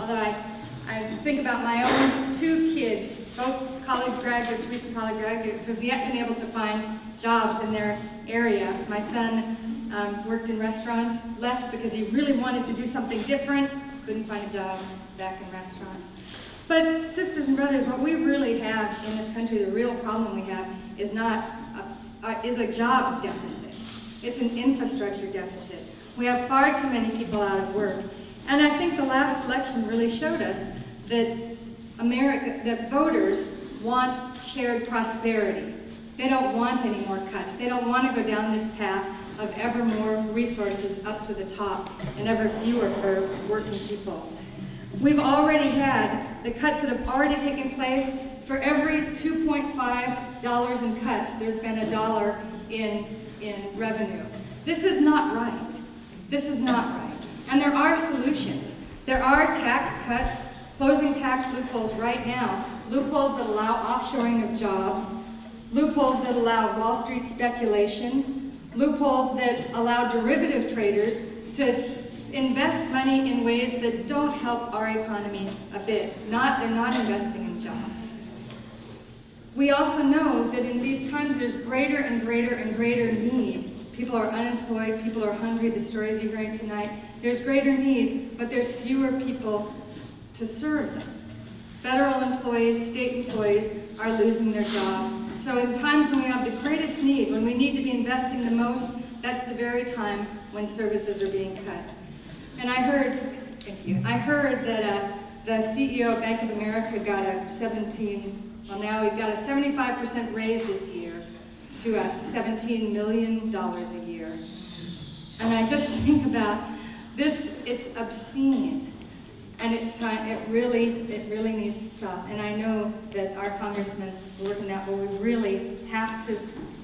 although I think about my own 2 kids, both college graduates, recent college graduates, who have yet been able to find jobs in their area. My son worked in restaurants, left because he really wanted to do something different, couldn't find a job back in restaurants. But sisters and brothers, what we really have in this country, the real problem we have is is a jobs deficit. It's an infrastructure deficit. We have far too many people out of work. And I think the last election really showed us that that voters want shared prosperity. They don't want any more cuts. They don't want to go down this path of ever more resources up to the top and ever fewer for working people. We've already had the cuts that have already taken place. For every $2.5 in cuts, there's been $1 in revenue. This is not right. This is not right. And there are solutions. There are tax cuts, closing tax loopholes right now, loopholes that allow offshoring of jobs, loopholes that allow Wall Street speculation, loopholes that allow derivative traders to invest money in ways that don't help our economy a bit. They're not investing in jobs. We also know that in these times there's greater and greater and greater need. People are unemployed, people are hungry, the stories you're hearing tonight. There's greater need, but there's fewer people to serve them. Federal employees, state employees are losing their jobs. So in times when we have the greatest need, when we need to be investing the most, that's the very time when services are being cut. And I heard, thank you, I heard that the CEO of Bank of America got a 75% raise this year to $17 million a year. And I just think about this, it's obscene. And it's time, it really needs to stop. And I know that our congressmen are working that, but we really have to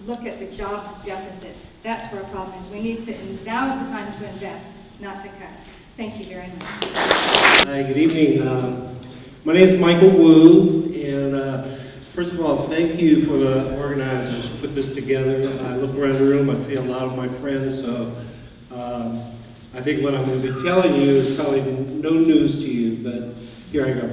look at the jobs deficit. That's where our problem is. We need to, now is the time to invest, not to cut. Thank you very much. Hi, good evening. My name is Michael Wu, and first of all, thank you for the organizers who put this together. I look around the room, I see a lot of my friends, so I think what I'm going to be telling you is probably no news to you, but here I go.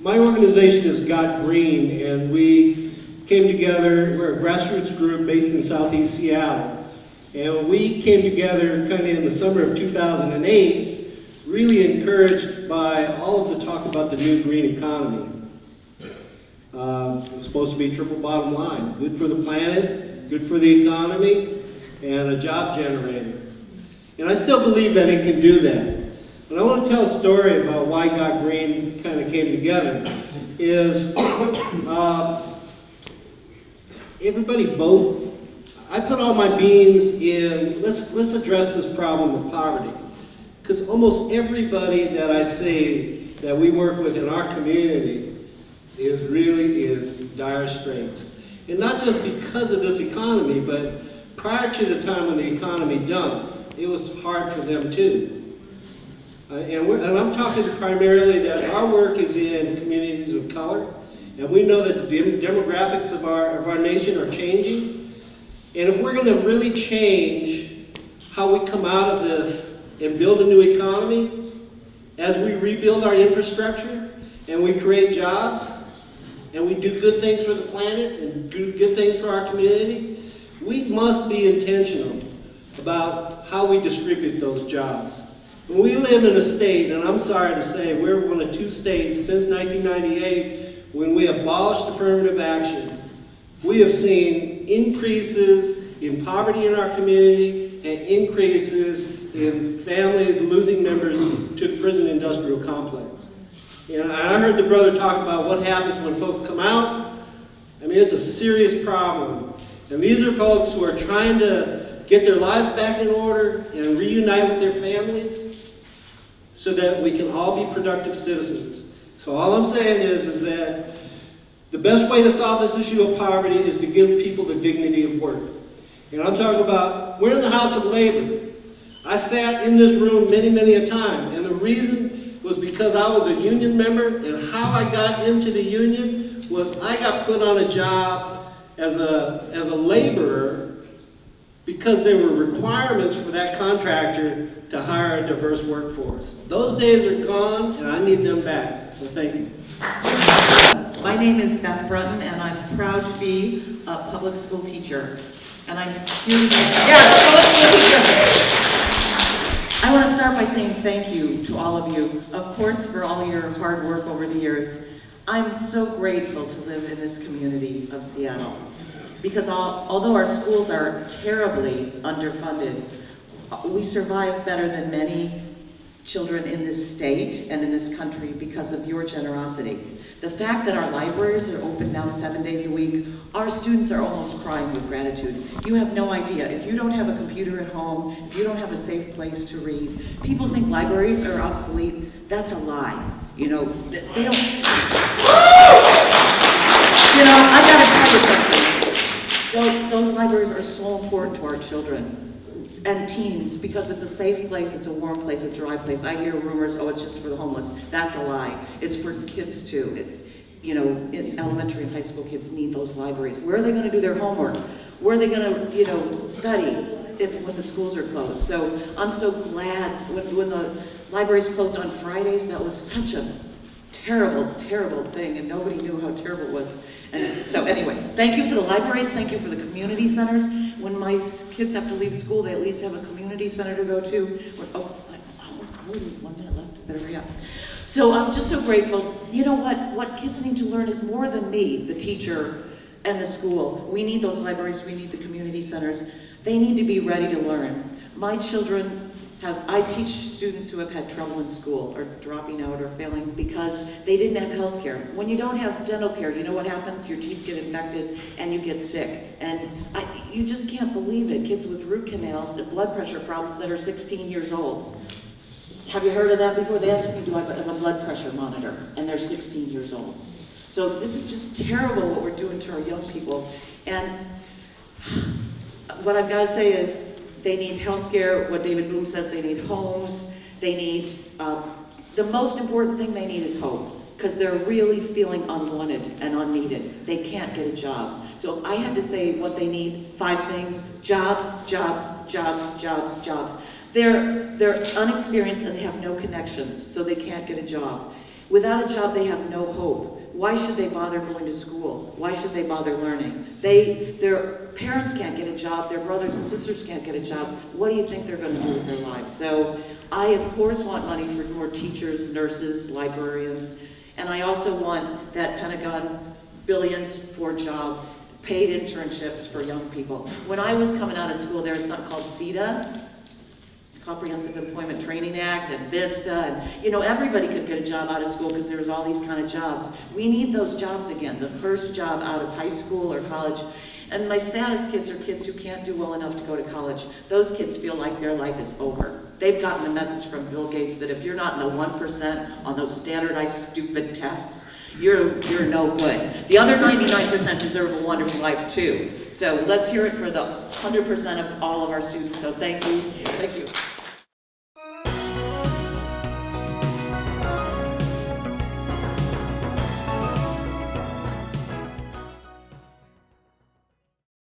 My organization is Got Green, and we came together. We're a grassroots group based in Southeast Seattle, and we came together kind of in the summer of 2008, really encouraged by all of the talk about the new green economy. It was supposed to be triple bottom line, good for the planet, good for the economy, and a job generator. And I still believe that it can do that. But I want to tell a story about why Got Green kind of came together. Everybody vote. I put all my beans in, let's address this problem of poverty. Because almost everybody that I see that we work with in our community is really in dire straits. And not just because of this economy, but prior to the time when the economy dumped, it was hard for them too. And I'm talking primarily that our work is in communities of color, and we know that the demographics of our nation are changing. And if we're going to really change how we come out of this and build a new economy, as we rebuild our infrastructure and we create jobs and we do good things for the planet and do good things for our community, we must be intentional about how we distribute those jobs. When we live in a state, and I'm sorry to say, we're one of 2 states since 1998 when we abolished affirmative action, we have seen increases in poverty in our community and increases in families losing members to the prison industrial complex. And I heard the brother talk about what happens when folks come out. I mean, it's a serious problem. And these are folks who are trying to get their lives back in order and reunite with their families so that we can all be productive citizens. So all I'm saying is that the best way to solve this issue of poverty is to give people the dignity of work. And I'm talking about, we're in the House of Labor. I sat in this room many, many a time, and the reason was because I was a union member, and how I got into the union was I got put on a job as a laborer because there were requirements for that contractor to hire a diverse workforce. Those days are gone, and I need them back. So thank you. My name is Beth Brunton, and I'm proud to be a public school teacher. And I'm here to public school teacher. I want to start by saying thank you to all of you, of course, for all your hard work over the years. I'm so grateful to live in this community of Seattle, because although our schools are terribly underfunded, we survive better than many children in this state and in this country because of your generosity. The fact that our libraries are open now 7 days a week, our students are almost crying with gratitude. You have no idea. If you don't have a computer at home, if you don't have a safe place to read, people think libraries are obsolete. That's a lie. You know, they don't. You know, I gotta tell you something. Those libraries are so important to our children and teens, because it's a safe place, it's a warm place, a dry place. I hear rumors, oh, it's just for the homeless. That's a lie. It's for kids too. You know, in elementary and high school kids need those libraries. Where are they gonna do their homework? Where are they gonna, you know, study when the schools are closed? So I'm so glad when the libraries closed on Fridays, that was such a terrible, terrible thing, and nobody knew how terrible it was. And so anyway, thank you for the libraries, thank you for the community centers. When my kids have to leave school, they at least have a community center to go to. Oh, 1 minute left, better hurry up. So I'm just so grateful. You know what kids need to learn is more than me, the teacher and the school. We need those libraries, we need the community centers. They need to be ready to learn. My children I teach students who have had trouble in school or dropping out or failing because they didn't have health care. When you don't have dental care, you know what happens? Your teeth get infected and you get sick. And you just can't believe it. Kids with root canals and blood pressure problems that are 16 years old. Have you heard of that before? They asked me, do I have a blood pressure monitor? And they're 16 years old. So this is just terrible what we're doing to our young people. And what I've got to say is, they need health care. What David Bloom says, they need homes. They need, the most important thing they need is hope, because they're really feeling unwanted and unneeded. They can't get a job. So if I had to say what they need, 5 things: jobs, jobs, jobs, jobs, jobs. They're unexperienced and they have no connections, so they can't get a job. Without a job, they have no hope. Why should they bother going to school? Why should they bother learning? Their parents can't get a job, their brothers and sisters can't get a job. What do you think they're going to do with their lives? So I, of course, want money for more teachers, nurses, librarians, and I also want that Pentagon billions for jobs, paid internships for young people. When I was coming out of school, there was something called CETA, Comprehensive Employment Training Act, and VISTA, and you know, everybody could get a job out of school because there was all these kind of jobs. We need those jobs again, the first job out of high school or college. And my saddest kids are kids who can't do well enough to go to college. Those kids feel like their life is over. They've gotten the message from Bill Gates that if you're not in the 1% on those standardized stupid tests, you're no good. The other 99% deserve a wonderful life too. So let's hear it for the 100% of all of our students. So thank you. Thank you.